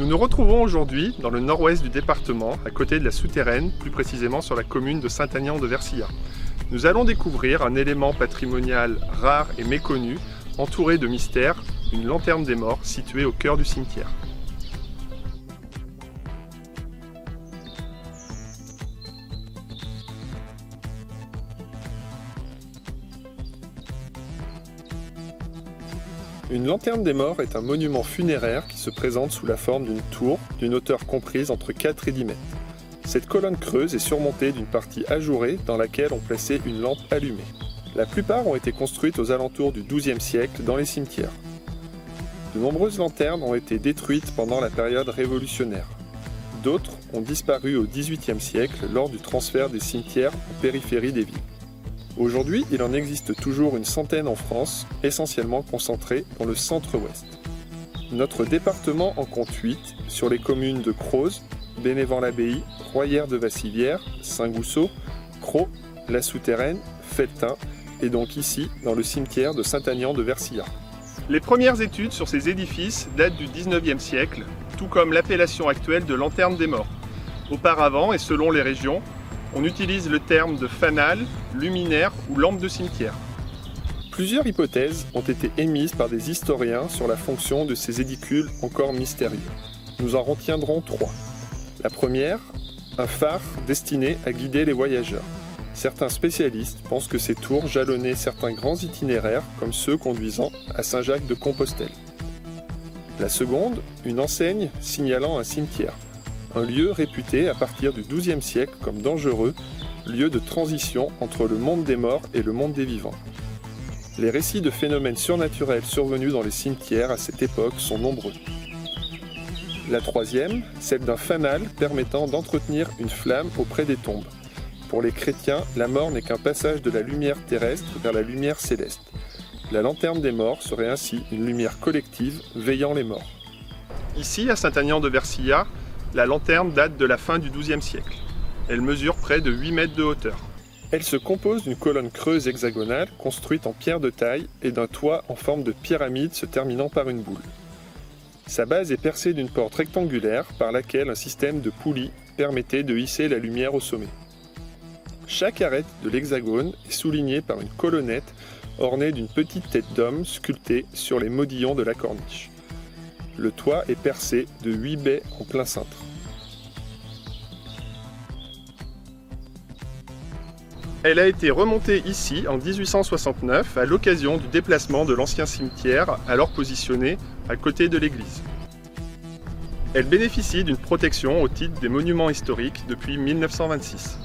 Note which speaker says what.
Speaker 1: Nous nous retrouvons aujourd'hui dans le nord-ouest du département, à côté de la Souterraine, plus précisément sur la commune de Saint-Aignan-de-Versillac. Nous allons découvrir un élément patrimonial rare et méconnu, entouré de mystères, une lanterne des morts située au cœur du cimetière. Une lanterne des morts est un monument funéraire qui se présente sous la forme d'une tour d'une hauteur comprise entre 4 et 10 mètres. Cette colonne creuse est surmontée d'une partie ajourée dans laquelle on plaçait une lampe allumée. La plupart ont été construites aux alentours du XIIe siècle dans les cimetières. De nombreuses lanternes ont été détruites pendant la période révolutionnaire. D'autres ont disparu au XVIIIe siècle lors du transfert des cimetières en périphérie des villes. Aujourd'hui, il en existe toujours une centaine en France, essentiellement concentrées dans le centre-ouest. Notre département en compte 8 sur les communes de Crozes, Bénévent-l'Abbaye, Royères-de-Vassivière, Saint-Gousseau, Crau, La Souterraine, Felletin et donc ici dans le cimetière de Saint-Aignan-de-Versillac. Les premières études sur ces édifices datent du XIXe siècle, tout comme l'appellation actuelle de lanterne des morts. Auparavant, et selon les régions, on utilise le terme de fanal, luminaire ou lampe de cimetière. Plusieurs hypothèses ont été émises par des historiens sur la fonction de ces édicules encore mystérieux. Nous en retiendrons 3. La première, un phare destiné à guider les voyageurs. Certains spécialistes pensent que ces tours jalonnaient certains grands itinéraires comme ceux conduisant à Saint-Jacques-de-Compostelle. La seconde, une enseigne signalant un cimetière. Un lieu réputé à partir du XIIe siècle comme dangereux, lieu de transition entre le monde des morts et le monde des vivants. Les récits de phénomènes surnaturels survenus dans les cimetières à cette époque sont nombreux. La troisième, celle d'un fanal permettant d'entretenir une flamme auprès des tombes. Pour les chrétiens, la mort n'est qu'un passage de la lumière terrestre vers la lumière céleste. La lanterne des morts serait ainsi une lumière collective veillant les morts. Ici, à Saint-Aignan-de-Versillac, la lanterne date de la fin du XIIe siècle. Elle mesure près de 8 mètres de hauteur. Elle se compose d'une colonne creuse hexagonale construite en pierre de taille et d'un toit en forme de pyramide se terminant par une boule. Sa base est percée d'une porte rectangulaire par laquelle un système de poulies permettait de hisser la lumière au sommet. Chaque arête de l'hexagone est soulignée par une colonnette ornée d'une petite tête d'homme sculptée sur les modillons de la corniche. Le toit est percé de 8 baies en plein cintre. Elle a été remontée ici en 1869 à l'occasion du déplacement de l'ancien cimetière alors positionné à côté de l'église. Elle bénéficie d'une protection au titre des monuments historiques depuis 1926.